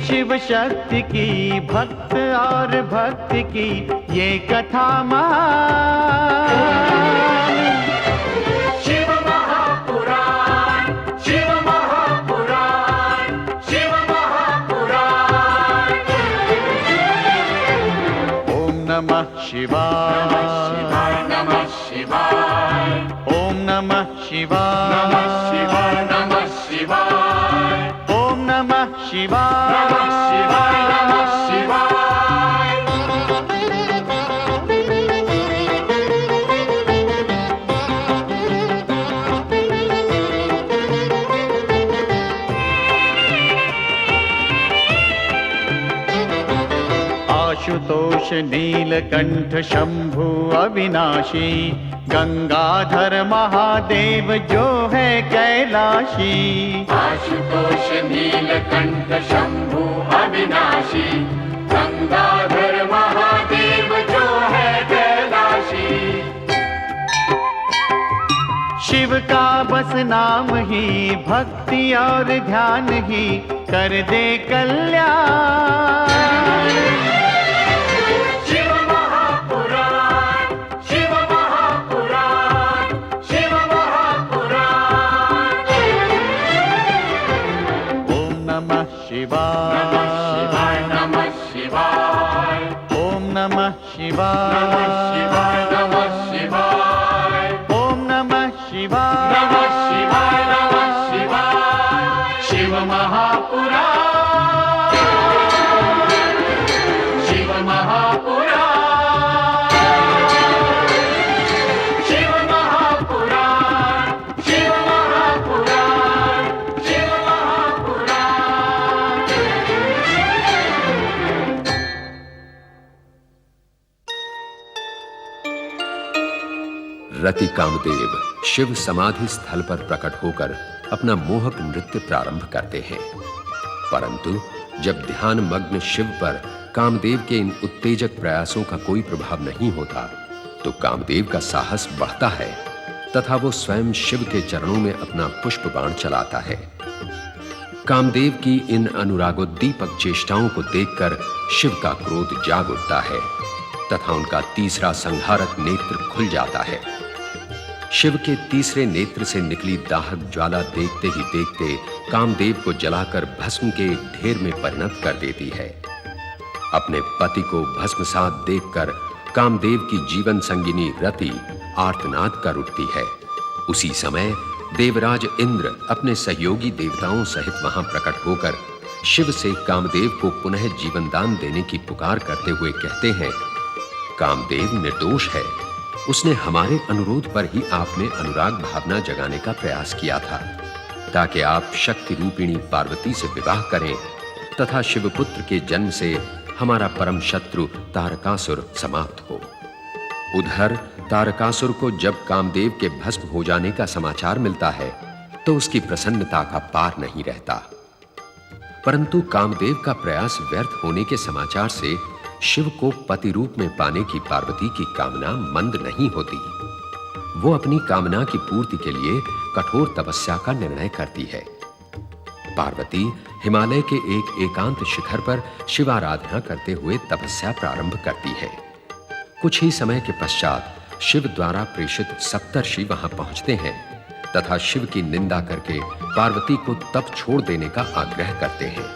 शिव शक्ति की, भक्त और भक्ति की ये कथा महान। शिव महापुराण, शिव महापुराण, शिव महापुराण। ओम नमः शिवाय, नमः शिवाय, ओम नमः शिवाय, नमः शिवाय, नमः शिवाय, ओम नमः शिवाय, नमः शिवाय, नमः शिवाय। आशुतोष नीलकंठ शंभु अविनाशी, गंगाधर महादेव जो है कैलाशी। आशुतोष नीलकंठ शंभु अविनाशी, गंगाधर महादेव जो है कैलाशी। शिव का बस नाम ही, भक्ति और ध्यान ही कर दे कल्याण। शिव महापुराण, शिव महापुराण, शिव महापुराण। ओम नमः शिवाय, नमः शिवाय, नमः शिवाय, ओम नमः शिवाय, नमः शिवाय, नमः शिवाय, ओम नमः शिवाय, नमः शिवाय, नमः शिवाय। शिव महापुराण, शिव महापुराण, शिव महापुराण, शिव महापुराण, शिव महापुराण। रति कामदेव शिव समाधि स्थल पर प्रकट होकर अपना मोहक नृत्य प्रारंभ करते हैं, परंतु जब ध्यान मग्न शिव पर कामदेव के इन उत्तेजक प्रयासों का कोई प्रभाव नहीं होता, तो कामदेव का साहस बढ़ता है तथा वो स्वयं शिव के चरणों में अपना पुष्प बाण चलाता है। कामदेव की इन अनुरागोद्दीपक चेष्टाओं को देखकर शिव का क्रोध जाग उठता है तथा उनका तीसरा संहारक नेत्र खुल जाता है। शिव के तीसरे नेत्र से निकली दाहक ज्वाला देखते ही देखते कामदेव को जलाकर भस्म के ढेर में परिणत कर देती है। अपने पति को भस्मसात देखकर कामदेव की जीवन संगिनी रति आर्तनाद कर उठती है। उसी समय देवराज इंद्र अपने सहयोगी देवताओं सहित वहां प्रकट होकर शिव से कामदेव को पुनः जीवन दान देने की पुकार करते हुए कहते हैं, कामदेव निर्दोष है, उसने हमारे अनुरोध पर ही आप में अनुराग भावना जगाने का प्रयास किया था, ताकि आप शक्ति रूपिणी पार्वती से विवाह करें तथा शिवपुत्र के जन्म से हमारा परम शत्रु तारकासुर समाप्त हो। उधर तारकासुर को जब कामदेव के भस्म हो जाने का समाचार मिलता है, तो उसकी प्रसन्नता का पार नहीं रहता। परंतु कामदेव का प्रयास व्यर्थ होने के समाचार से शिव को पति रूप में पाने की पार्वती की कामना मंद नहीं होती। वो अपनी कामना की पूर्ति के लिए कठोर तपस्या का निर्णय करती है। पार्वती हिमालय के एक एकांत शिखर पर शिवाराधना करते हुए तपस्या प्रारंभ करती है। कुछ ही समय के पश्चात शिव द्वारा प्रेषित सप्तर्षि वहां पहुंचते हैं तथा शिव की निंदा करके पार्वती को तप छोड़ देने का आग्रह करते हैं।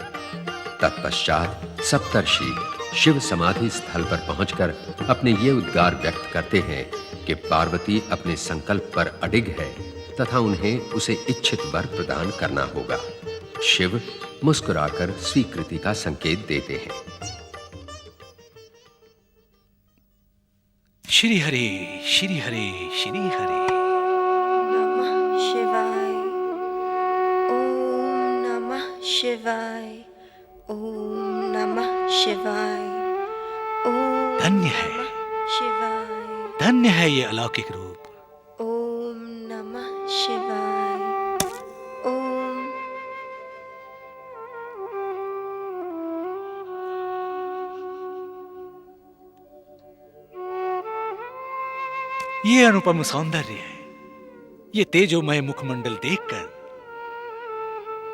तत्पश्चात सप्तर्षि शिव समाधि स्थल पर पहुंचकर अपने ये उद्गार व्यक्त करते हैं कि पार्वती अपने संकल्प पर अडिग है तथा उन्हें उसे इच्छित वर प्रदान करना होगा। शिव मुस्कुराकर स्वीकृति का संकेत देते हैं। श्री हरे श्री हरे श्री हरे। नमः शिवाय, ओम नमः शिवाय, ओम नमः शिवाय। ओम धन्य है, नमः शिवाय। धन्य है ये अलौकिक रूप। ओम नमः शिवाय। ओम। ये अनुपम सौंदर्य है, ये तेजोमय मुखमंडल देखकर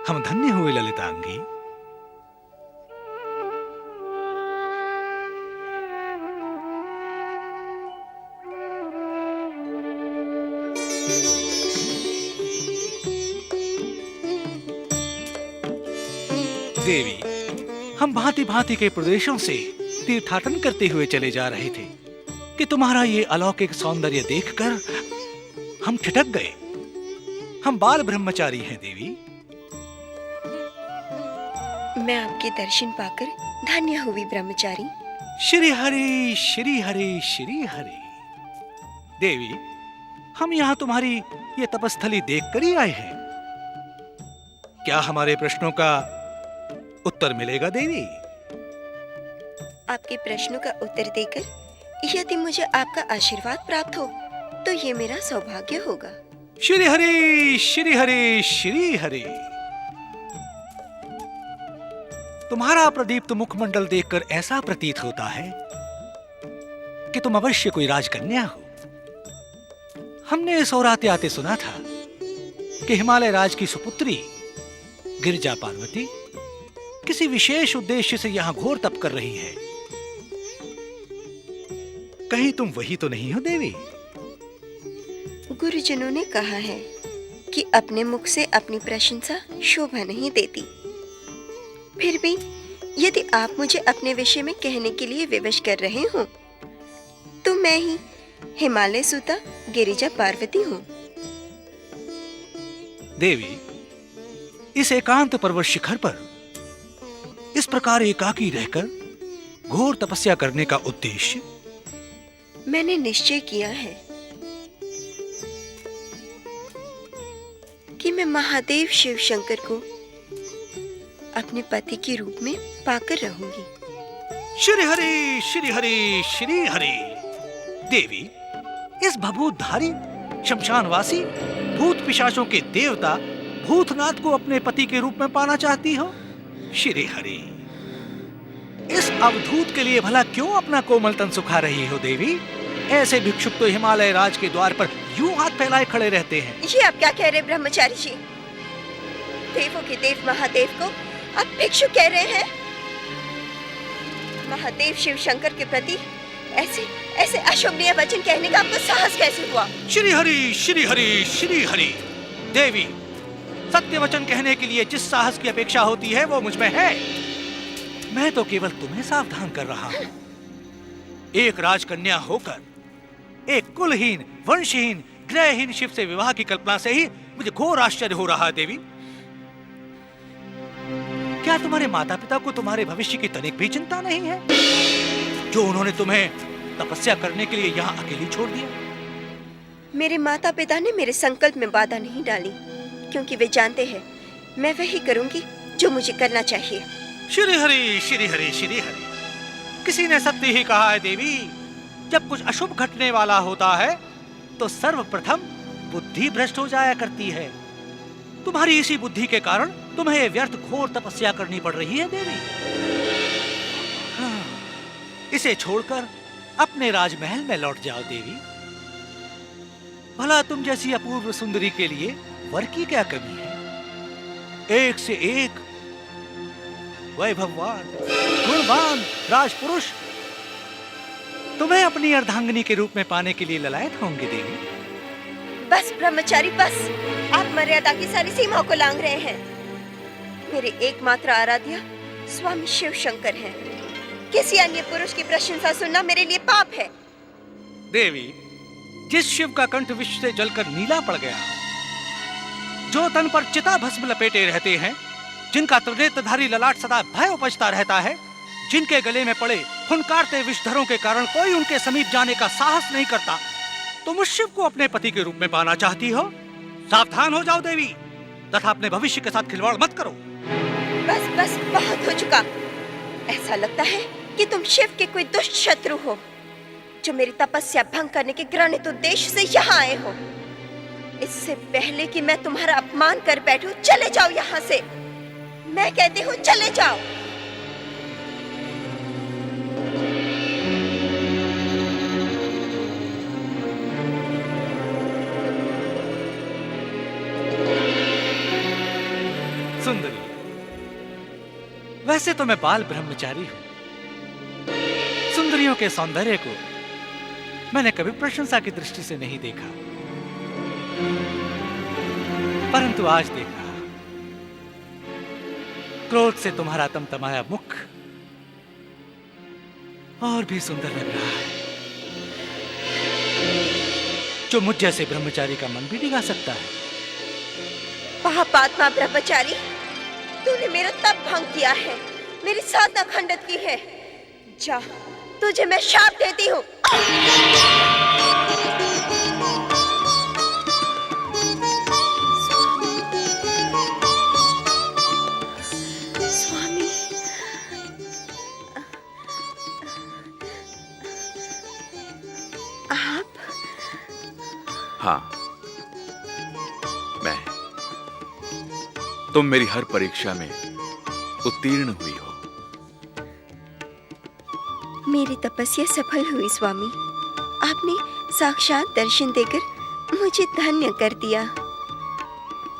हम धन्य हुए ललितांगी। देवी, हम भांति भांति के प्रदेशों से तीर्थाटन करते हुए चले जा रहे थे कि तुम्हारा ये अलौकिक सौंदर्य देखकर हम ठिठक गए। हम बाल ब्रह्मचारी हैं देवी। मैं आपके दर्शन पाकर धन्य हुई ब्रह्मचारी। श्री हरि श्री हरि श्री हरि। देवी, हम यहाँ तुम्हारी ये तपस्थली देखकर ही आए हैं। क्या हमारे प्रश्नों का उत्तर मिलेगा देवी? आपके प्रश्नों का उत्तर देकर यदि मुझे आपका आशीर्वाद प्राप्त हो तो ये मेरा सौभाग्य होगा। श्री हरि श्री हरि श्री हरि। तुम्हारा प्रदीप्त मुखमंडल देखकर ऐसा प्रतीत होता है कि तुम अवश्य कोई राजकन्या हो। हमने इस ओर आते आते सुना था कि हिमालय राज की सुपुत्री गिरिजा पार्वती किसी विशेष उद्देश्य से यहां घोर तप कर रही है। कहीं तुम वही तो नहीं हो देवी? गुरुजनों ने कहा है कि अपने मुख से अपनी प्रशंसा शोभा नहीं देती। फिर भी यदि आप मुझे अपने विषय में कहने के लिए विवश कर रहे हो तो मैं ही हिमालय सुता गिरिजा पार्वती हूँ। देवी, इस एकांत पर्वत शिखर पर इस प्रकार एकाकी रहकर घोर तपस्या करने का उद्देश्य? मैंने निश्चय किया है कि मैं महादेव शिव शंकर को अपने पति के रूप में पाकर रहूंगी। श्री हरि श्री हरि श्री हरि। देवी, इस भभूतधारी शमशानवासी भूत पिशाचों के देवता भूतनाथ को अपने पति के रूप में पाना चाहती हो? श्री हरि, इस अवधूत के लिए भला क्यों अपना कोमल तन सुखा रही हो देवी? ऐसे भिक्षुक तो हिमालय राज के द्वार पर यूं हाथ फैलाए खड़े रहते हैं। ये आप क्या कह रहे हैं ब्रह्मचारी जी? देवों के देव महादेव को आप भिक्षुक कह रहे हैं? महादेव शिव शंकर के प्रति ऐसे ऐसे अशोभनीय वचन कहने का आपको साहस कैसे हुआ? श्री हरि श्री हरि श्री हरि। देवी, सत्य वचन कहने के लिए जिस साहस की अपेक्षा होती है वो मुझ में है। मैं तो केवल तुम्हें सावधान कर रहा हूं। एक राजकन्या होकर एक कुलहीन, वंशहीन, ग्रहहीन शिव से विवाह की कल्पना से ही मुझे घोर आश्चर्य हो रहा है देवी। क्या तुम्हारे माता पिता को तुम्हारे भविष्य की तनिक भी चिंता नहीं है, जो उन्होंने तुम्हें तपस्या करने के लिए यहाँ अकेली छोड़ दिया? मेरे माता पिता ने मेरे संकल्प में बाधा नहीं डाली, क्योंकि वे जानते हैं मैं वही करूंगी जो मुझे करना चाहिए। श्री हरि श्री हरि श्री हरि। किसी ने सत्य ही कहा है देवी, जब कुछ अशुभ घटने वाला होता है तो सर्वप्रथम बुद्धि भ्रष्ट हो जाया करती है। तुम्हारी इसी बुद्धि के कारण तुम्हें व्यर्थ घोर तपस्या करनी पड़ रही है देवी। हाँ, इसे छोड़कर अपने राजमहल में लौट जाओ देवी। भला तुम जैसी अपूर्व सुंदरी के लिए वर की क्या कमी है? एक से एक वैभववान, गुणवान राजपुरुष तुम्हें अपनी अर्धांगिनी के रूप में पाने के लिए ललायत होंगे देवी। बस ब्रह्मचारी बस, आप मर्यादा की सारी सीमाओं को लांघ रहे हैं। मेरे एकमात्र आराध्य स्वामी शिव शंकर हैं। किसी अन्य पुरुष की प्रशंसा सुनना मेरे लिए पाप है। देवी, जिस शिव का कंठ विष से जलकर नीला पड़ गया, जो तन पर चिता भस्म लपेटे रहते हैं, जिनका त्रिनेत्रधारी ललाट सदा भय उपजता रहता है, जिनके गले में पड़े हुनकारते विषधरों के कारण कोई उनके समीप जाने का साहस नहीं करता, तुम उस शिव को अपने पति के रूप में पाना चाहती हो? सावधान हो जाओ देवी, तथा अपने भविष्य के साथ खिलवाड़ मत करो। बस बस बहुत हो चुका। ऐसा लगता है कि तुम शिव के कोई दुष्ट शत्रु हो, जो मेरी तपस्या भंग करने के घृणित उद्देश्य से यहाँ आए हो। इससे पहले कि मैं तुम्हारा अपमान कर बैठूं, चले जाओ यहाँ से। मैं कहती हूँ चले जाओ। सुंदरी, वैसे तो मैं बाल ब्रह्मचारी हूं। सुंदरियों के सौंदर्य को मैंने कभी प्रशंसा की दृष्टि से नहीं देखा, परंतु आज देखा। क्रोध से तुम्हारा तमतमाया मुख और भी सुंदर लग रहा है, जो मुझ जैसे ब्रह्मचारी का मन भी डिगा सकता है। पापात्मा ब्रह्मचारी, तूने मेरा तप भंग किया है, मेरी साधना खंडित की है। जा, तुझे मैं शाप देती हूँ। स्वामी, आप? हाँ, मैं। तुम मेरी हर परीक्षा में उत्तीर्ण हुई हो। मेरी तपस्या सफल हुई स्वामी। आपने साक्षात दर्शन देकर मुझे धन्य कर दिया।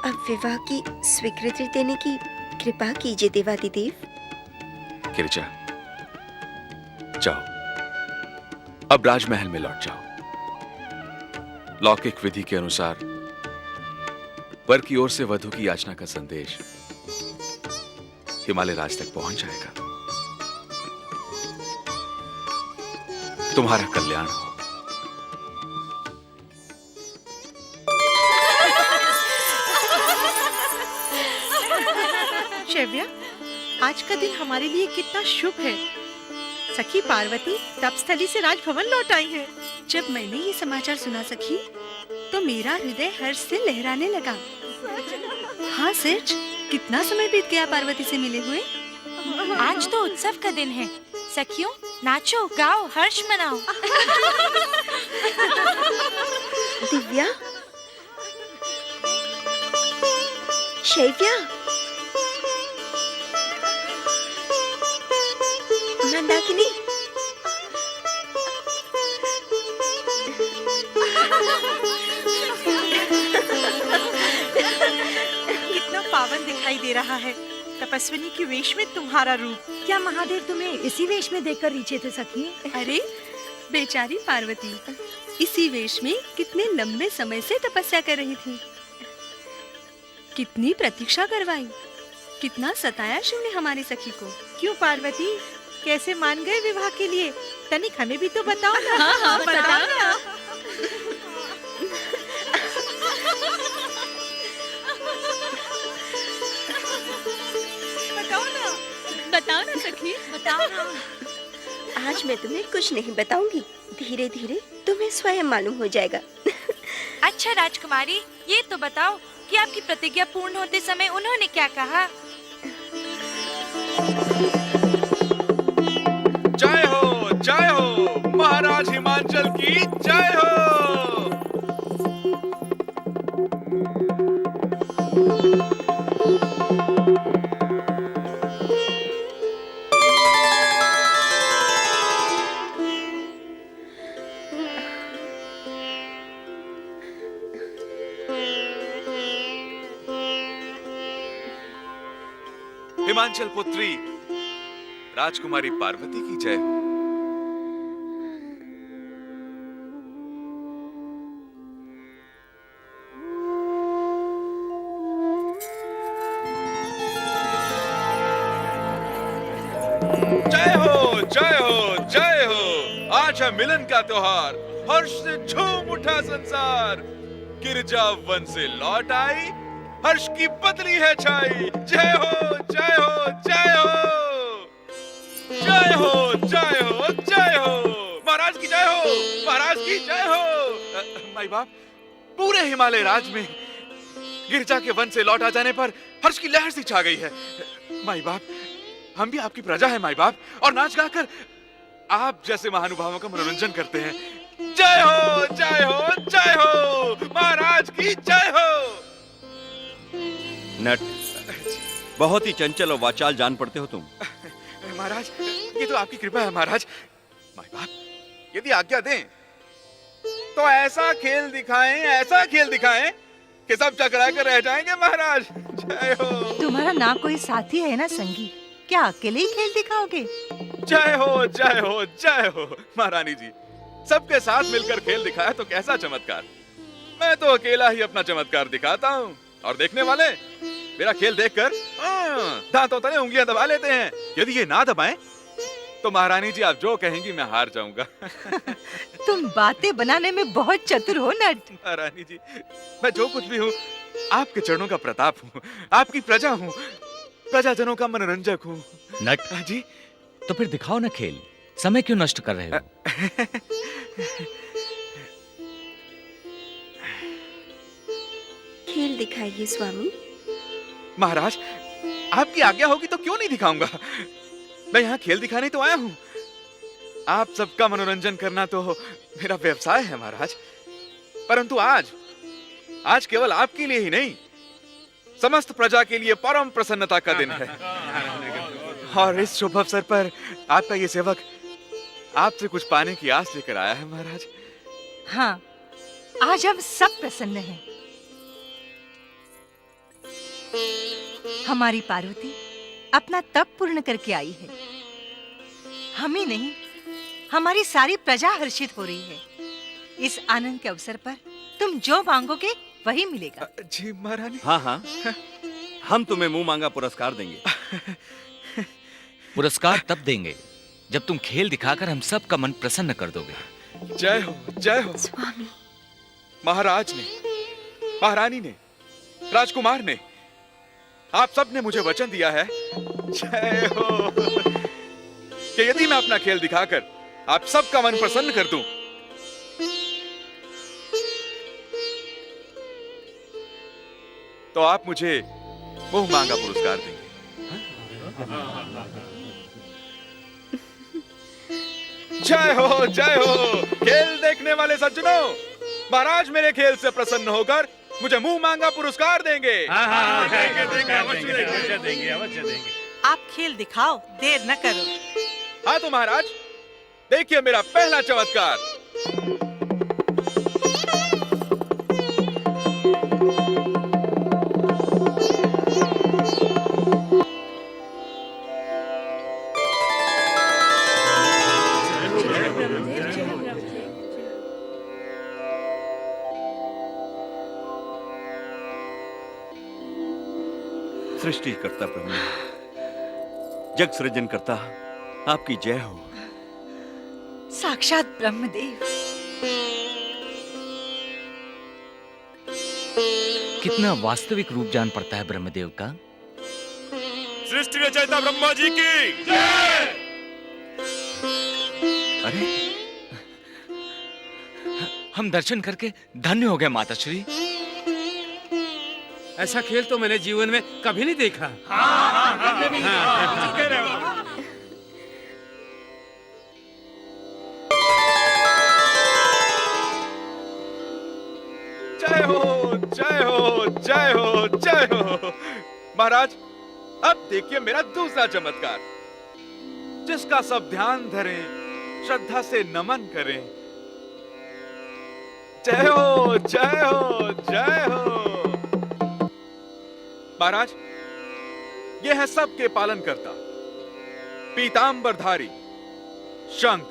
अब विवाह की स्वीकृति देने की कृपा कीजिए देवादिदेव। गिरिजा, जाओ, अब राजमहल में लौट जाओ। लौकिक विधि के अनुसार वर की ओर से वधु की याचना का संदेश हिमालय राज तक पहुंच जाएगा। तुम्हारा कल्याण हो। शैव्या, आज का दिन हमारे लिए कितना शुभ है। सखी पार्वती तपस्थली से राजभवन लौट आई है। जब मैंने ये समाचार सुना सखी, तो मेरा हृदय हर्ष से लहराने लगा। हाँ सच, कितना समय बीत गया पार्वती से मिले हुए। आज तो उत्सव का दिन है। सखियों, नाचो, गाओ, हर्ष मनाओ। दिव्या, शैव्या, मंदाकिनी, कितना पावन दिखाई दे रहा है तपस्विनी की वेश में तुम्हारा रूप। क्या महादेव तुम्हें इसी वेश में देखकर रीझे थे सखी? अरे बेचारी पार्वती इसी वेश में कितने लंबे समय से तपस्या कर रही थी। कितनी प्रतीक्षा करवाई, कितना सताया शिव ने हमारी सखी को। क्यों पार्वती, कैसे मान गए विवाह के लिए? तनिक हमें भी तो बताओ ना। हाँ, बताओ ना। बताओ ना सखी, बताओ ना। आज मैं तुम्हें कुछ नहीं बताऊंगी, धीरे धीरे तुम्हें स्वयं मालूम हो जाएगा। अच्छा राजकुमारी, ये तो बताओ कि आपकी प्रतिज्ञा पूर्ण होते समय उन्होंने क्या कहा? जय हो महाराज हिमांचल की जय हो। हिमांचल पुत्री राजकुमारी पार्वती की जय हो। जय हो जय हो जय हो। आज है मिलन का त्योहार, हर्ष से झूम उठा संसार। गिरजा वन से लौट आई, हर्ष की बदली है छाई। जय हो जय हो जय हो। जय हो जय हो जय हो। महाराज की जय हो, महाराज की जय हो। माई बाप, पूरे हिमालय राज में गिरजा के वन से लौट आ जाने पर हर्ष की लहर सी छा गई है। माई बाप, हम भी आपकी प्रजा है माई बाप, और नाच गाकर आप जैसे महानुभावों का मनोरंजन करते हैं। जय हो जय हो जय हो, महाराज की जय हो। नट, बहुत ही चंचल और वाचाल जान पड़ते हो तुम। महाराज, ये तो आपकी कृपा है महाराज। माई बाप, यदि आज्ञा दें तो ऐसा खेल दिखाएं कि सब चकरा कर रह जाएंगे महाराज। जय हो। तुम्हारा ना कोई साथी है ना संगी, क्या अकेले ही खेल दिखाओगे? जय हो जय हो जय हो महारानी जी, सबके साथ मिलकर खेल दिखाया तो कैसा चमत्कार। मैं तो अकेला ही अपना चमत्कार दिखाता हूँ, और देखने वाले मेरा खेल देखकर दांतों तले उंगलियां दबा लेते हैं। यदि ये ना दबाएं तो महारानी जी आप जो कहेंगी मैं हार जाऊंगा। तुम बातें बनाने में बहुत चतुर हो नट। महारानी जी, मैं जो कुछ भी हूँ आपके चरणों का प्रताप हूँ, आपकी प्रजा हूँ, प्रजाजनों का मनोरंजक हूँ। नट जी, तो फिर दिखाओ ना खेल, समय क्यों नष्ट कर रहे हो? खेल दिखाइए स्वामी। महाराज, आपकी आज्ञा होगी तो क्यों नहीं दिखाऊंगा। मैं यहाँ खेल दिखाने तो आया हूँ, आप सबका मनोरंजन करना तो मेरा व्यवसाय है महाराज। परंतु आज केवल आपके लिए ही नहीं, समस्त प्रजा के लिए परम प्रसन्नता का दिन है। और इस शुभ अवसर पर आपका ये सेवक आपसे कुछ पाने की आस लेकर आया है महाराज। हाँ, आज हम सब प्रसन्न हैं। हमारी पार्वती अपना तप पूर्ण करके आई है। हम ही नहीं, हमारी सारी प्रजा हर्षित हो रही है। इस आनंद के अवसर पर तुम जो मांगोगे वही मिलेगा। जी महारानी। हाँ हाँ, हम तुम्हें मुंह मांगा पुरस्कार देंगे। पुरस्कार तब देंगे जब तुम खेल दिखाकर हम सब का मन प्रसन्न कर दोगे। जय हो स्वामी। महाराज ने, महारानी ने, राजकुमार ने, आप सब ने मुझे वचन दिया है, जय हो, कि यदि मैं अपना खेल दिखाकर आप सबका मन प्रसन्न कर दूं तो आप मुझे मुंह मांगा पुरस्कार देंगे। जय हो, खेल देखने वाले सज्जनों, महाराज मेरे खेल से प्रसन्न होकर मुझे मुंह मांगा पुरस्कार देंगे। देंगे। आप खेल दिखाओ, देर न करो। हाँ तो महाराज, देखिए मेरा पहला चमत्कार। सृष्टि करता ब्रह्म, जग सृजन करता, आपकी जय हो। साक्षात ब्रह्मदेव। कितना वास्तविक रूप जान पड़ता है ब्रह्मदेव का। सृष्टि रचयिता ब्रह्मा जी की जय। अरे, हम दर्शन करके धन्य हो गए माता श्री। ऐसा खेल तो मैंने जीवन में कभी नहीं देखा। जय हो महाराज। अब देखिए मेरा दूसरा चमत्कार, जिसका सब ध्यान धरें, श्रद्धा से नमन करें। जय हो महाराज। ये है सबके पालन करता, पीतांबरधारी, शंख,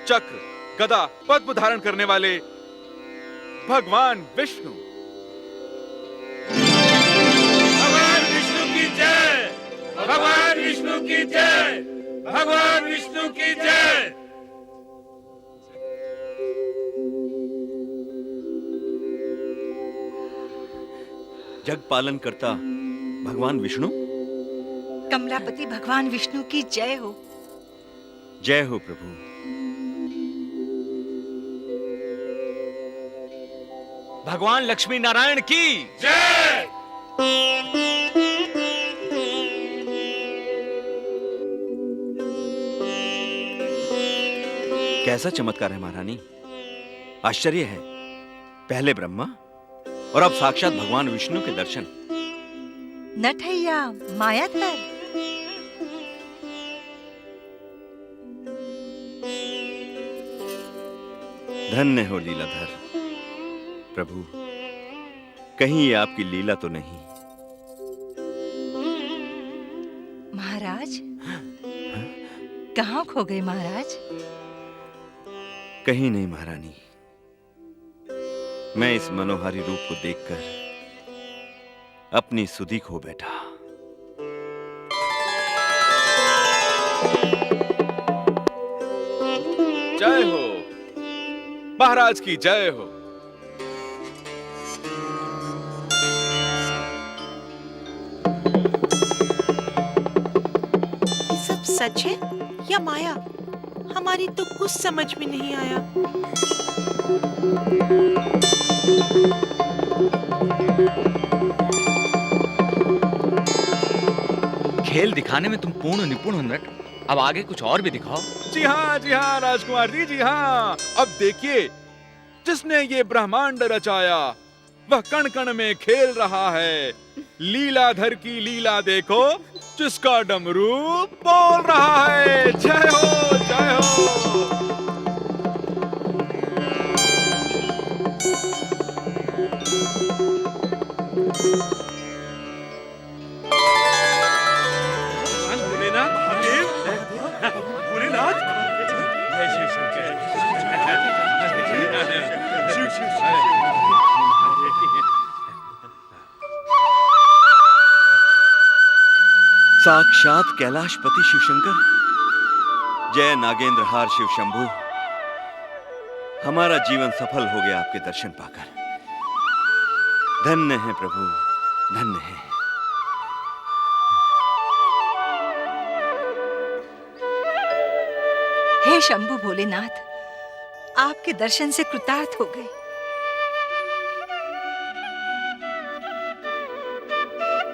चक्र, गदा, पद्म धारण करने वाले भगवान विष्णु। भगवान विष्णु की जय, भगवान विष्णु की जय, भगवान विष्णु की जय। जग पालन करता भगवान विष्णु। कमलापति भगवान विष्णु की जय हो। जय हो प्रभु। भगवान लक्ष्मी नारायण की जय, कैसा चमत्कार है महारानी, आश्चर्य है। पहले ब्रह्मा और अब साक्षात भगवान विष्णु के दर्शन। नटैया मायाधर, धन्य हो लीलाधर। प्रभु, कहीं ये आपकी लीला तो नहीं? महाराज कहाँ खो गए महाराज? कहीं नहीं महारानी, मैं इस मनोहारी रूप को देखकर अपनी सुधि खो बैठा। जय हो महाराज की जय हो। ये सब सच है या माया? हमारी तो कुछ समझ में नहीं आया। खेल दिखाने में तुम पूर्ण निपुण हो नट। अब आगे कुछ और भी दिखाओ। जी हाँ राजकुमार जी हाँ। अब देखिए, जिसने ये ब्रह्मांड रचाया वह कण कण में खेल रहा है। लीलाधर की लीला देखो, जिसका डमरू बोल रहा है। जय हो जय हो। साक्षात कैलाशपति शिव शंकर। जय नागेंद्रहार शिव शंभु। हमारा जीवन सफल हो गया आपके दर्शन पाकर। धन्य है प्रभु, धन्य है। हे शंभु भोलेनाथ, आपके दर्शन से कृतार्थ हो गए।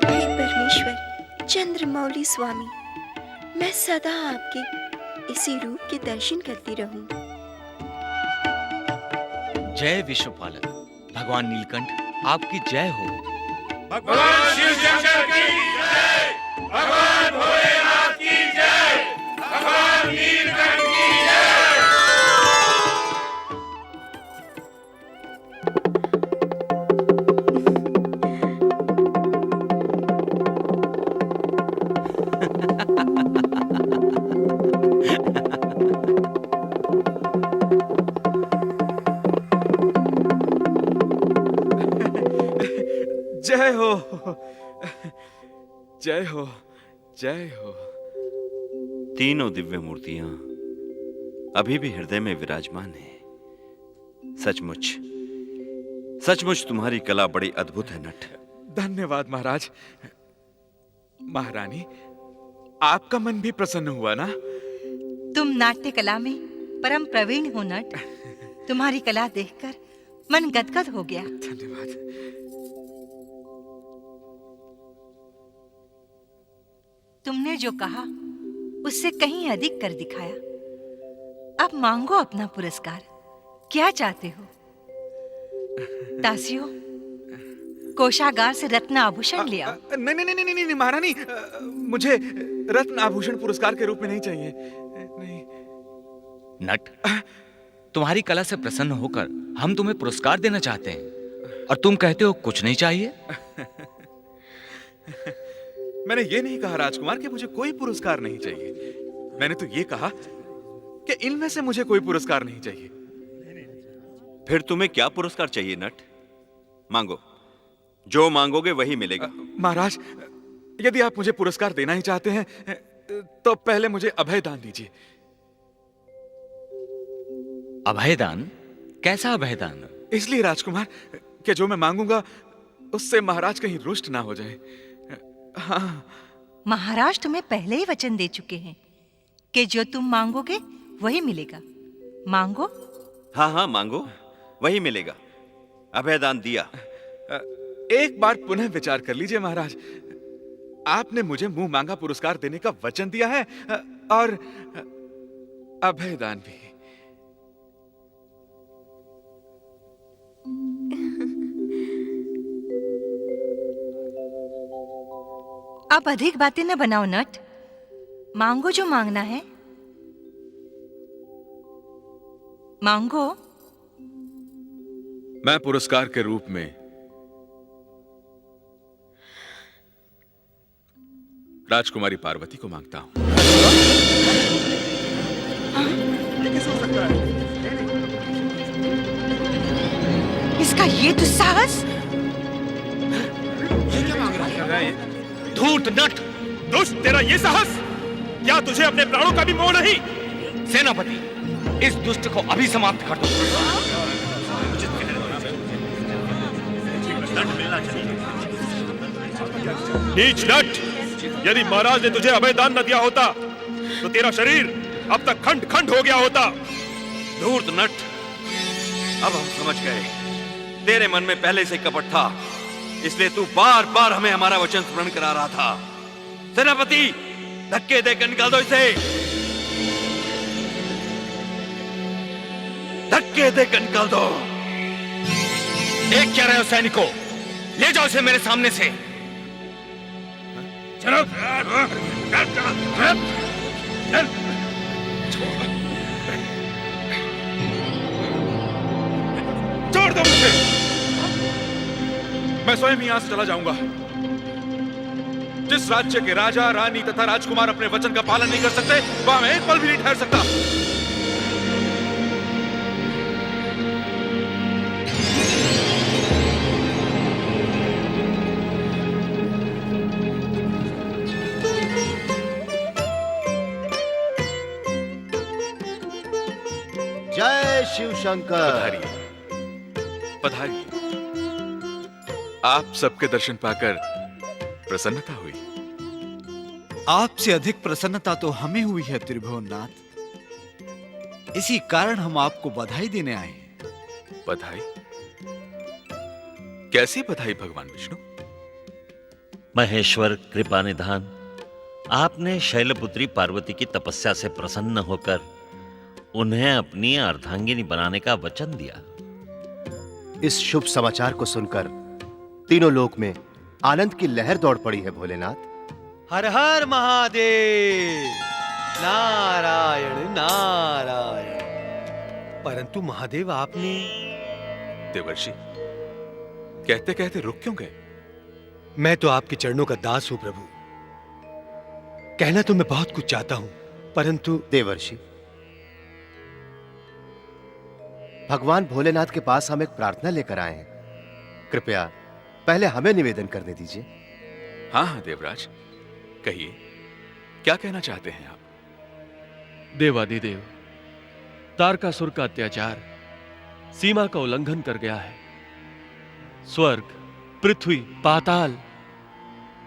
हे परमेश्वर चंद्रमौली स्वामी, मैं सदा आपके इसी रूप के दर्शन करती रहूं। जय विश्वपालक भगवान नीलकंठ, आपकी जय हो। भगवान शिव शंकर की जय, भगवान भोलेनाथ की जय, भगवान नीलकंठ की जय। जय हो जय हो जय हो। तीनों दिव्य मूर्तियां अभी भी हृदय में विराजमान है। सचमुच सचमुच तुम्हारी कला बड़ी अद्भुत है नट। धन्यवाद महाराज। महारानी, आपका मन भी प्रसन्न हुआ ना? तुम नाट्य कला में परम प्रवीण हो नट। तुम्हारी कला देखकर मन गदगद हो गया। धन्यवाद। तुमने जो कहा उससे कहीं अधिक कर दिखाया। अब मांगो अपना पुरस्कार। क्या चाहते हो? दासियों, कोषागार से रत्न आभूषण ले आओ। नहीं नहीं नहीं नहीं महारानी, मुझे रत्न आभूषण पुरस्कार के रूप में नहीं चाहिए। नहीं। नट, तुम्हारी कला से प्रसन्न होकर हम तुम्हें पुरस्कार देना चाहते हैं और तुम कहते हो कुछ नहीं चाहिए। मैंने ये नहीं कहा राजकुमार कि मुझे कोई पुरस्कार नहीं चाहिए। मैंने तो ये कहा कि इनमें से मुझे कोई पुरस्कार नहीं चाहिए। फिर तुम्हें क्या पुरस्कार चाहिए नट? मांगो, जो मांगोगे वही मिलेगा। महाराज, यदि आप मुझे पुरस्कार देना ही चाहते हैं तो पहले मुझे अभय दान दीजिए। अभयदान? कैसा अभयदान? इसलिए राजकुमार कि जो मैं मांगूंगा उससे महाराज कहीं रुष्ट ना हो जाए। हाँ। महाराज तुम्हें पहले ही वचन दे चुके हैं कि जो तुम मांगोगे वही मिलेगा। मांगो। हाँ हाँ मांगो, वही मिलेगा। अभयदान दिया। एक बार पुनः विचार कर लीजिए महाराज। आपने मुझे मुंह मांगा पुरस्कार देने का वचन दिया है और अभयदान भी। आप अधिक बातें न बनाओ नट, मांगो जो मांगना है मांगो। मैं पुरस्कार के रूप में राजकुमारी पार्वती को मांगता हूं। इसका ये दुस्साहस! धूर्त नट! दुष्ट, तेरा ये साहस! क्या तुझे अपने प्राणों का भी मोह नहीं? सेनापति, इस दुष्ट को अभी समाप्त कर दो। नीच नट! यदि महाराज ने तुझे अभयदान न दिया होता तो तेरा शरीर अब तक खंड खंड हो गया होता। धूर्त नट, अब हम समझ गए तेरे मन में पहले से कपट था, इसलिए तू बार बार हमें हमारा वचन स्मरण करा रहा था। सेनापति, धक्के देकर निकाल दो इसे, धक्के देकर निकाल दो। एक क्या रहे हो सैनिकों, ले जाओ इसे मेरे सामने से। चलो, चल। छोड़ दो मुझे, मैं स्वयं ही यहां से चला जाऊंगा। जिस राज्य के राजा, रानी तथा राजकुमार अपने वचन का पालन नहीं कर सकते, वहां मैं एक पल भी नहीं ठहर सकता। जय शिव शंकर। पधारिए, पधारिए। आप सबके दर्शन पाकर प्रसन्नता हुई। आपसे अधिक प्रसन्नता तो हमें हुई है त्रिभुवननाथ। इसी कारण हम आपको बधाई देने आए हैं। बधाई? कैसी बधाई भगवान विष्णु? महेश्वर कृपा निधान, आपने शैलपुत्री पार्वती की तपस्या से प्रसन्न होकर उन्हें अपनी अर्धांगिनी बनाने का वचन दिया। इस शुभ समाचार को सुनकर तीनों लोक में आनंद की लहर दौड़ पड़ी है भोलेनाथ। हर हर महादेव, नारायण नारायण। परंतु महादेव, आपने देवर्षि, कहते कहते रुक क्यों गए? मैं तो आपके चरणों का दास हूं प्रभु। कहना तो मैं बहुत कुछ चाहता हूं, परंतु देवर्षि, भगवान भोलेनाथ के पास हम एक प्रार्थना लेकर आए हैं। कृपया पहले हमें निवेदन करने दीजिए। हाँ हाँ देवराज, कहिए, क्या कहना चाहते हैं आप? देवादिदेव, तारकासुर का अत्याचार सीमा का उल्लंघन कर गया है। स्वर्ग, पृथ्वी, पाताल,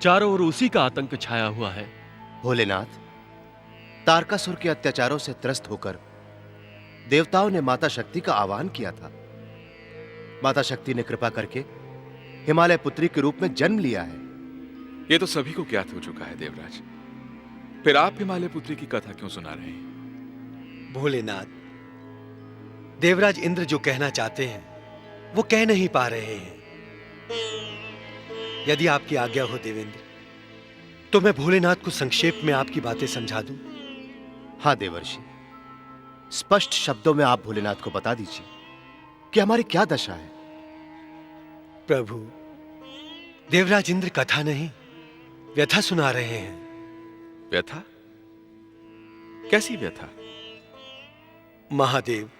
चारों ओर उसी का आतंक छाया हुआ है। भोलेनाथ, तारकासुर के अत्याचारों से त्रस्त होकर देवताओं ने माता शक्ति का आह्वान किया था। माता शक्ति ने कृपा करके हिमालय पुत्री के रूप में जन्म लिया है। ये तो सभी को ज्ञात हो चुका है देवराज, फिर आप हिमालय पुत्री की कथा क्यों सुना रहे हैं? भोलेनाथ, देवराज इंद्र जो कहना चाहते हैं वो कह नहीं पा रहे हैं। यदि आपकी आज्ञा हो देवेंद्र, तो मैं भोलेनाथ को संक्षेप में आपकी बातें समझा दूं। हाँ देवर्षि, स्पष्ट शब्दों में आप भोलेनाथ को बता दीजिए कि हमारी क्या दशा है। प्रभु, देवराज इंद्र कथा नहीं, व्यथा सुना रहे हैं। व्यथा? कैसी व्यथा? महादेव,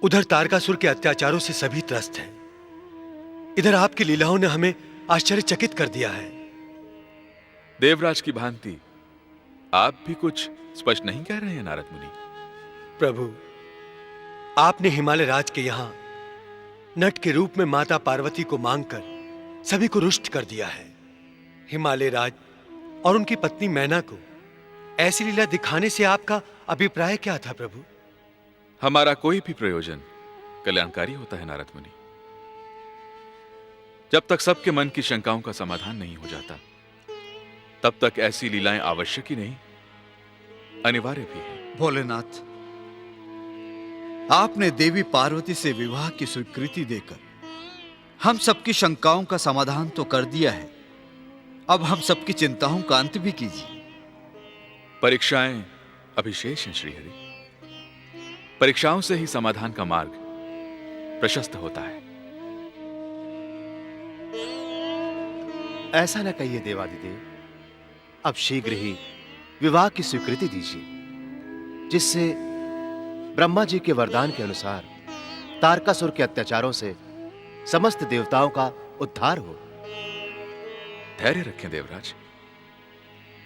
उधर तारकासुर के अत्याचारों से सभी त्रस्त हैं। इधर आपकी लीलाओं ने हमें आश्चर्यचकित कर दिया है। देवराज की भांति आप भी कुछ स्पष्ट नहीं कह रहे हैं नारद मुनि? प्रभु, आपने हिमालय राज के यहां नट के रूप में माता पार्वती को मांगकर सभी को रुष्ट कर दिया है। हिमालय राज और उनकी पत्नी मैना को ऐसी लीला दिखाने से आपका अभिप्राय क्या था प्रभु? हमारा कोई भी प्रयोजन कल्याणकारी होता है नारद मुनि। जब तक सबके मन की शंकाओं का समाधान नहीं हो जाता, तब तक ऐसी लीलाएं आवश्यक ही नहीं, अनिवार्य भी है। भोलेनाथ, आपने देवी पार्वती से विवाह की स्वीकृति देकर हम सबकी शंकाओं का समाधान तो कर दिया है। अब हम सबकी चिंताओं का अंत भी कीजिए। परीक्षाएं अभी शेष हैं श्रीहरि। परीक्षाओं से ही समाधान का मार्ग प्रशस्त होता है। ऐसा न कहिए देवादिदेव, अब शीघ्र ही विवाह की स्वीकृति दीजिए, जिससे ब्रह्मा जी के वरदान के अनुसार तारकासुर के अत्याचारों से समस्त देवताओं का उद्धार हो। धैर्य रखें देवराज,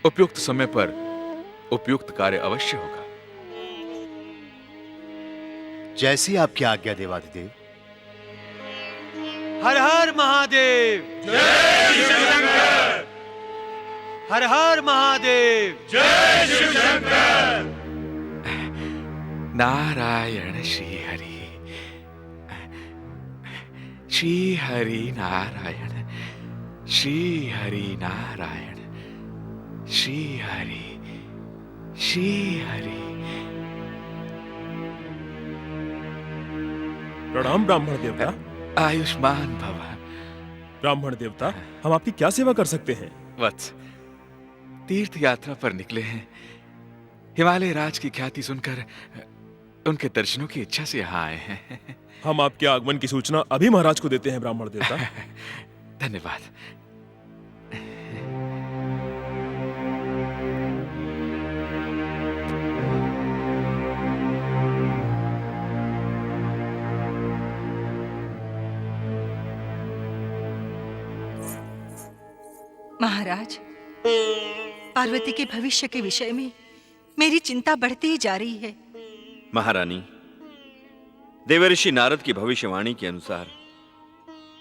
उपयुक्त समय पर उपयुक्त कार्य अवश्य होगा। जैसी आपकी आज्ञा देवादिदेव। हर हर महादेव, जय शिव शंकर। हर हर महादेव, जय शिव शंकर। नारायण श्री हरि, श्री हरि नारायण, श्री हरि नारायण, श्री हरि, श्री हरि। प्रणाम ब्राह्मण देवता। आयुष्मान भव। ब्राह्मण देवता, हम आपकी क्या सेवा कर सकते हैं? वत्स, तीर्थ यात्रा पर निकले हैं। हिमालय राज की ख्याति सुनकर उनके दर्शनों की इच्छा से यहाँ आए हैं। हम आपके आगमन की सूचना अभी महाराज को देते हैं ब्राह्मण देवता। धन्यवाद। महाराज, पार्वती के भविष्य के विषय में मेरी चिंता बढ़ती ही जा रही है। महारानी, देवर्षि नारद की भविष्यवाणी के अनुसार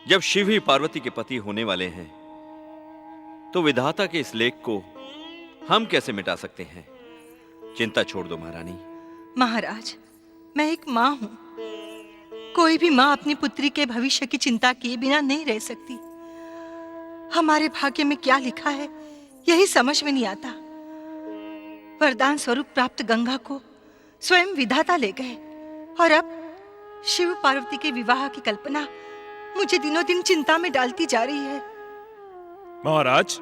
जब शिव ही पार्वती के पति होने वाले हैं, तो विधाता के इस लेख को हम कैसे मिटा सकते हैं? चिंता छोड़ दो महारानी। महाराज, मैं एक माँ हूँ। कोई भी माँ अपनी पुत्री के भविष्य की चिंता किए बिना नहीं रह सकती। हमारे भाग्य में क्या लिखा है यही समझ में नहीं आता। वरदान स्वरूप प्राप्त गंगा को स्वयं विधाता ले गए और अब शिव पार्वती के विवाह की कल्पना मुझे दिनों दिन चिंता में डालती जा रही है। महाराज,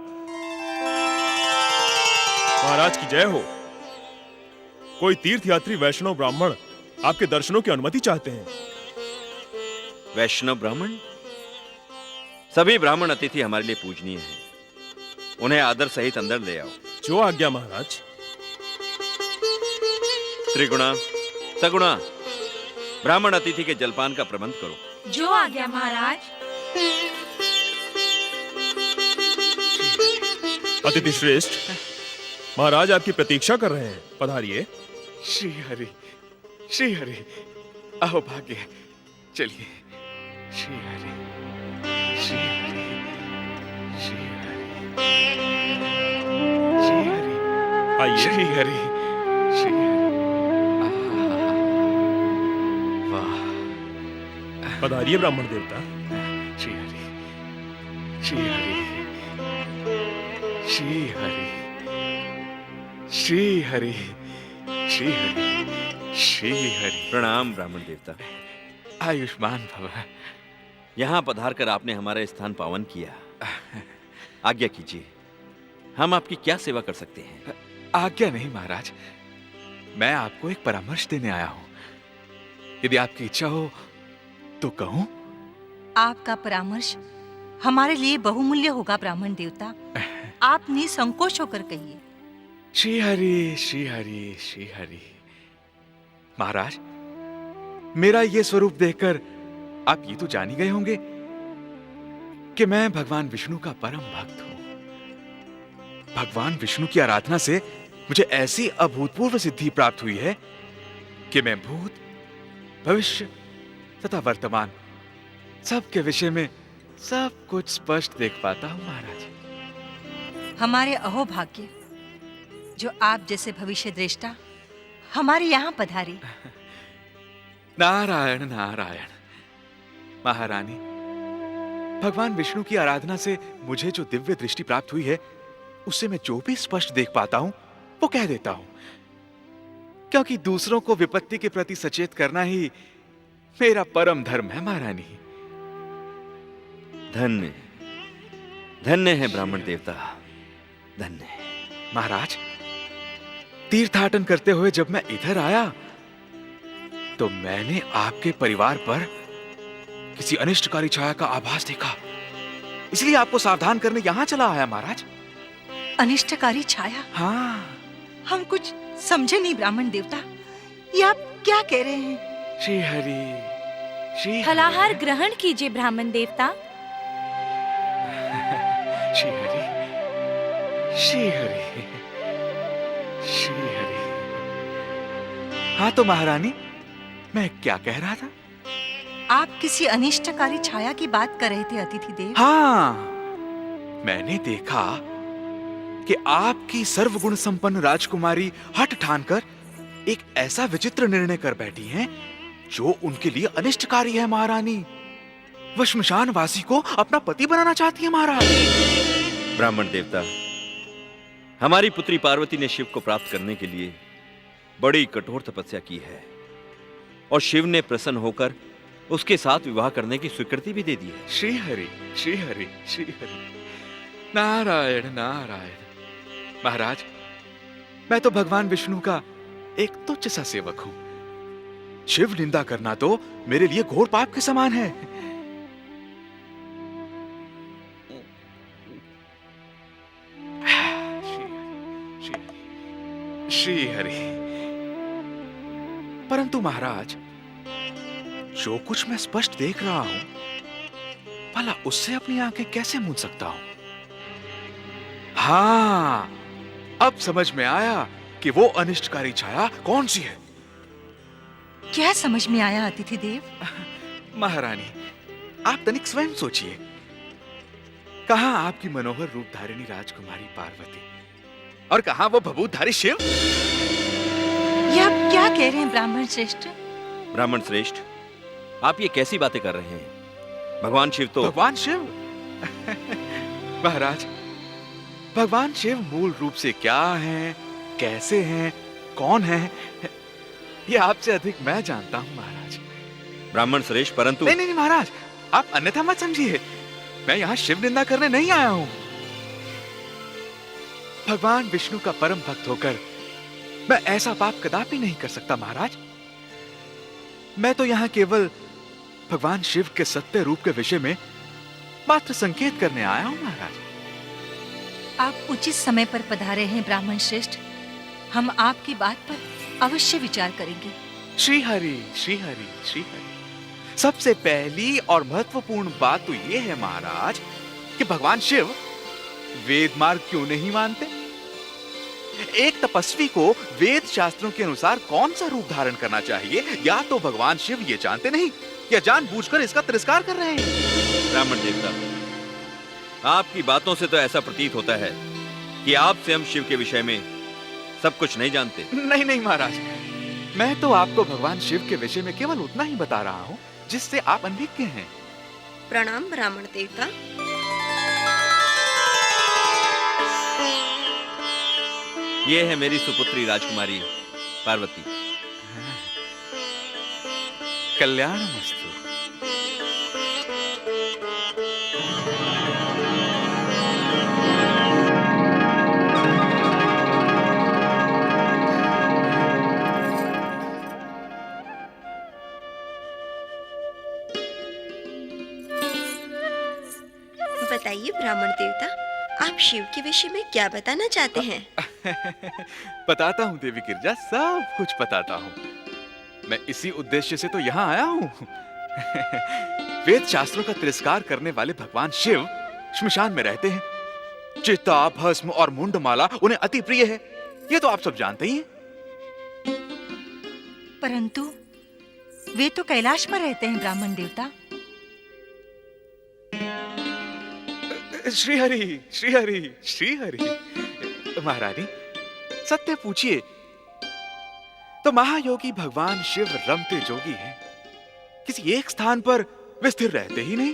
महाराज की जय हो। कोई तीर्थयात्री वैष्णव ब्राह्मण आपके दर्शनों की अनुमति चाहते हैं। वैष्णव ब्राह्मण? सभी ब्राह्मण अतिथि हमारे लिए पूजनीय हैं। उन्हें आदर सहित अंदर ले आओ। जो आज्ञा महाराज। त्रिगुणा, सगुणा, ब्राह्मण अतिथि के जलपान का प्रबंध करो। जो आज्ञा महाराज। अतिथि श्रेष्ठ, महाराज आपकी प्रतीक्षा कर रहे हैं, पधारिए। श्री हरि, श्री हरि, आओ भाग्य, चलिए। श्री हरि, श्री हरि, श्री हरि, श्री हरि, आइए। श्री हरि, श्री हरि। वाह, पधारिए ब्राह्मण देवता। श्री हरि, श्री हरि, श्री हरि, श्री हरि, श्री हरि, श्री हरि। प्रणाम ब्राह्मण देवता। आयुष्मान भव। यहाँ पधार कर आपने हमारा स्थान पावन किया। आज्ञा कीजिए, हम आपकी क्या सेवा कर सकते हैं? आज्ञा नहीं महाराज, मैं आपको एक परामर्श देने आया हूं। यदि आपकी इच्छा हो तो कहूं? आपका परामर्श हमारे लिए बहुमूल्य होगा ब्राह्मण देवता। आप निसंकोच होकर कहिए। श्री हरि, श्री हरि, श्री हरि। महाराज, मेरा ये स्वरूप देखकर आप ये तो जान ही गए होंगे कि मैं भगवान विष्णु का परम भक्त हूं। भगवान विष्णु की आराधना से मुझे ऐसी अभूतपूर्व सिद्धि प्राप्त हुई है कि मैं भूत, भविष्य तथा वर्तमान सबके विषय में सब कुछ स्पष्ट देख पाता हूं महाराज। हमारे अहोभाग्य जो आप जैसे भविष्य दृष्टा हमारे यहाँ पधारे। नारायण नारायण। महारानी, भगवान विष्णु की आराधना से मुझे जो दिव्य दृष्टि प्राप्त हुई है, उससे मैं जो भी स्पष्ट देख पाता हूं वो कह देता हूं, क्योंकि दूसरों को विपत्ति के प्रति सचेत करना ही मेरा परम धर्म है महारानी। धन्य धन्य है ब्राह्मण देवता, धन्य। महाराज, तीर्थाटन करते हुए जब मैं इधर आया तो मैंने आपके परिवार पर किसी अनिष्टकारी छाया का आभास देखा, इसलिए आपको सावधान करने यहां चला आया महाराज। अनिष्टकारी छाया? हाँ। हम कुछ समझे नहीं ब्राह्मण देवता, ये आप क्या कह रहे हैं? श्री हरि, श्री फलाहार ग्रहण कीजिए ब्राह्मण देवता। श्री हरि, श्री हरि, श्री हरि। हाँ तो महारानी, मैं क्या कह रहा था? आप किसी अनिष्टकारी छाया की बात कर रहे थे अतिथि देव। हाँ, मैंने देखा कि आपकी सर्वगुण संपन्न राजकुमारी हठ ठानकर एक ऐसा विचित्र निर्णय कर बैठी हैं जो उनके लिए अनिष्टकारी है महारानी। वह श्मशान वासी को अपना पति बनाना चाहती है महाराज। ब्राह्मण देवता, हमारी पुत्री पार्वती ने शिव को प्राप्त करने के लिए बड़ी कठोर तपस्या की है और शिव ने प्रसन्न होकर उसके साथ विवाह करने की स्वीकृति भी दे दी है। श्री हरि, श्री हरि, श्री हरि, नारायण नारायण। महाराज, मैं तो भगवान विष्णु का एक तुच्छ सा सेवक हूं। शिव निंदा करना तो मेरे लिए घोर पाप के समान है। श्री हरि। परंतु महाराज, जो कुछ मैं स्पष्ट देख रहा हूं, भला उससे अपनी आंखें कैसे मूंद सकता हूं? हाँ, अब समझ में आया कि वो अनिष्टकारी छाया कौन सी है। क्या समझ में आया अतिथि देव? महारानी, आप तनिक स्वयं सोचिए। कहां आपकी मनोहर रूप धारिणी राजकुमारी पार्वती और कहां वो भभूतधारी शिव। ये आप क्या कह रहे हैं ब्राह्मण श्रेष्ठ? ब्राह्मण श्रेष्ठ, आप ये कैसी बातें कर रहे हैं? भगवान शिव तो भगवान शिव महाराज, भगवान शिव मूल रूप से क्या हैं, कैसे हैं, कौन हैं, ये आपसे अधिक मैं जानता हूं महाराज। ब्राह्मण श्रेष्ठ, परंतु नहीं महाराज, आप अन्यथा मत समझिए। मैं यहां शिव निंदा करने नहीं आया हूं। भगवान विष्णु का परम भक्त होकर मैं ऐसा पाप कदापि नहीं कर सकता महाराज। मैं तो यहां केवल भगवान शिव के सत्य रूप के विषय में मात्र संकेत करने आया हूं महाराज। आप उचित समय पर पधारे हैं ब्राह्मण श्रेष्ठ। हम आपकी बात पर अवश्य विचार करेंगे। श्री हरि, श्री हरि, श्री हरि। सबसे पहली और महत्वपूर्ण बात तो यह है महाराज कि भगवान शिव वेद मार्ग क्यों नहीं मानते? एक तपस्वी को वेद शास्त्रों के अनुसार कौन सा रूप धारण करना चाहिए, या तो भगवान शिव ये जानते नहीं या जानबूझकर इसका तिरस्कार कर रहे हैं। ब्राह्मण देवता, आपकी बातों से तो ऐसा प्रतीत होता है कि आप स्वयं शिव के विषय में सब कुछ नहीं जानते। नहीं महाराज, मैं तो आपको भगवान शिव के विषय में केवल उतना ही बता रहा हूं जिससे आप अनभिज्ञ हैं। प्रणाम ब्राह्मण देवता। ये है मेरी सुपुत्री राजकुमारी पार्वती। कल्याणमस्तु। बताइए ब्राह्मण देवता, आप शिव के विषय में क्या बताना चाहते हैं? बताता हूँ देवी गिरजा, सब कुछ बताता हूँ। मैं इसी उद्देश्य से तो यहाँ आया हूँ। वेद शास्त्रों का तिरस्कार करने वाले भगवान शिव श्मशान में रहते हैं। चिता, भस्म और मुंडमाला उन्हें अति प्रिय है, ये तो आप सब जानते ही हैं। परंतु वे तो कैलाश पर रहते हैं ब्राह्मण देवता। श्री हरि, श्री हरि, श्री हरि। महारानी, सत्य पूछिए तो महायोगी भगवान शिव रमते जोगी हैं, किसी एक स्थान पर वे स्थिर रहते ही नहीं।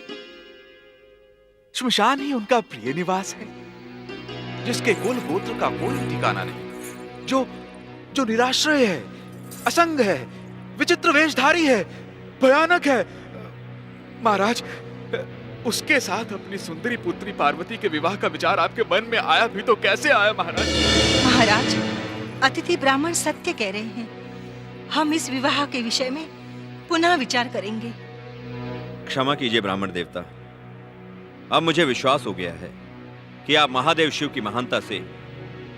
श्मशान ही उनका प्रिय निवास है, जिसके कुल गोत्र का कोई ठिकाना नहीं, जो निराश्रय है, असंग है, विचित्र वेशधारी है, भयानक है। महाराज, उसके साथ अपनी सुंदरी पुत्री पार्वती के विवाह का विचार आपके मन में आया भी तो कैसे आया महाराज? महाराज, अतिथि ब्राह्मण सत्य कह रहे हैं। हम इस विवाह के विषय में पुनः विचार करेंगे। क्षमा कीजिए ब्राह्मण देवता, अब मुझे विश्वास हो गया है कि आप महादेव शिव की महानता से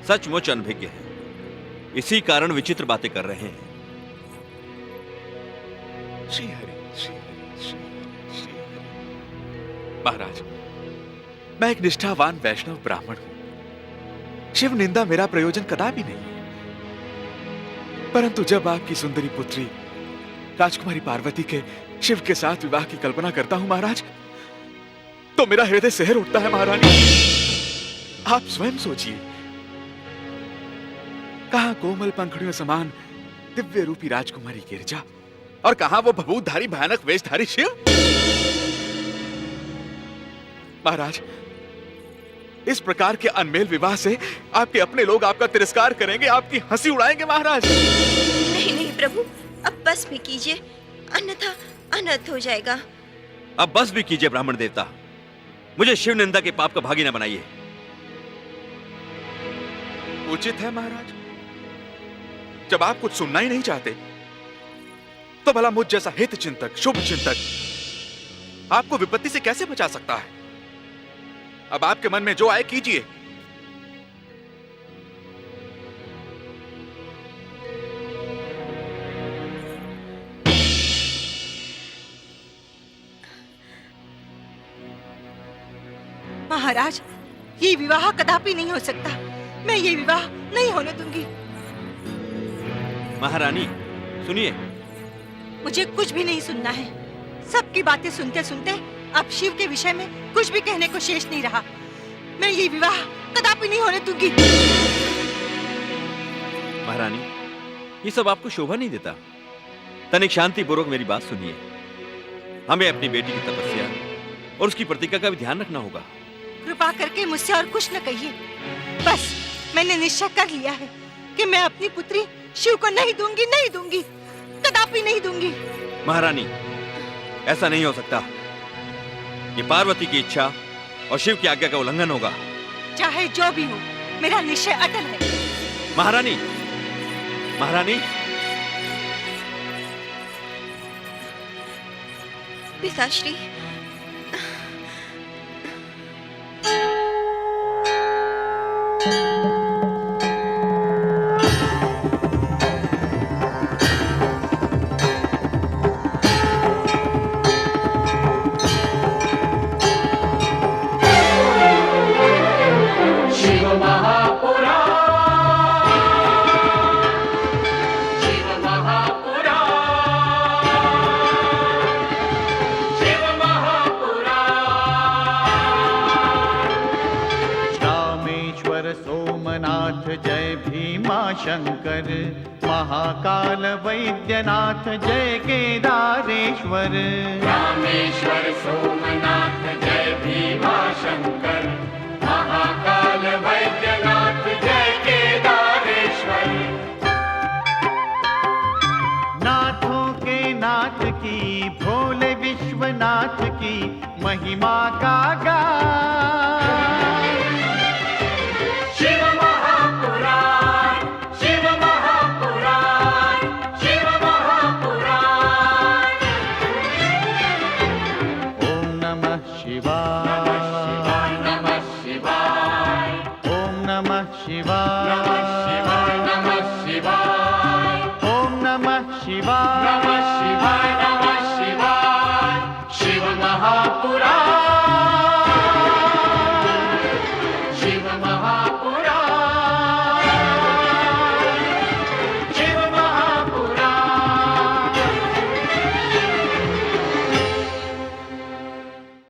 सचमुच अनभिज्ञ हैं। इसी कारण विचित्र बातें कर रहे हैं। श्री हरि, श्री हरि, श्री हरि, श्री हरि। महाराज, मैं एक निष्ठावान वैष्णव ब्राह्मण हूं। शिव निंदा मेरा प्रयोजन कदापि नहीं है। परंतु जब आपकी सुंदरी पुत्री राजकुमारी पार्वती के शिव के साथ विवाह की कल्पना करता हूं महाराज, तो मेरा हृदय शहर उठता है। महारानी, आप स्वयं सोचिए, कहां कोमल पंखुड़ियों समान दिव्य रूपी राजकुमारी गिरजा और कहां वो भभूतधारी भयानक वेशधारी शिव। महाराज, इस प्रकार के अनमेल विवाह से आपके अपने लोग आपका तिरस्कार करेंगे, आपकी हंसी उड़ाएंगे। महाराज, नहीं नहीं प्रभु, अब बस भी कीजिए, अन्यथा अनर्थ हो जाएगा। अब बस भी कीजिए ब्राह्मण देवता, मुझे शिव निंदा के पाप का भागी न बनाइए। उचित है महाराज, जब आप कुछ सुनना ही नहीं चाहते तो भला मुझ जैसा हित चिंतक, शुभ चिंतक आपको विपत्ति से कैसे बचा सकता है? अब आपके मन में जो आए कीजिए। महाराज, ये विवाह कदापि नहीं हो सकता। मैं ये विवाह नहीं होने दूंगी। महारानी सुनिए, मुझे कुछ भी नहीं सुनना है। सबकी बातें सुनते सुनते अब शिव के विषय में कुछ भी कहने को शेष नहीं रहा। मैं ये विवाह कदापि नहीं होने दूंगी। महारानी, ये सब आपको शोभा नहीं देता। तनिक शांति पूर्वक मेरी बात सुनिए। हमें अपनी बेटी की तपस्या और उसकी प्रतिज्ञा का भी ध्यान रखना होगा। कृपा करके मुझसे और कुछ न कहिए। बस मैंने निश्चय कर लिया है कि मैं अपनी पुत्री शिव को नहीं दूंगी, नहीं दूंगी, कदापि नहीं दूंगी। महारानी, ऐसा नहीं हो सकता। ये पार्वती की इच्छा और शिव की आज्ञा का उल्लंघन होगा। चाहे जो भी हो, मेरा निश्चय अटल है। महारानी, महारानी, पिताश्री, शंकर महाकाल वैद्यनाथ जय केदारेश्वर। रामेश्वर सोमनाथ जय भीमा शंकर महाकाल वैद्यनाथ जय केदारेश्वर। नाथों के नाथ की भोले विश्वनाथ की महिमा का गान। शिव महापुराण, शिव महापुराण, शिव महापुराण। ओम नमः शिवाय, नमः शिवाय, ओम नमः शिवाय, नमः शिवाय, नमः शिवाय, ओम नमः शिवाय, नमः शिवाय,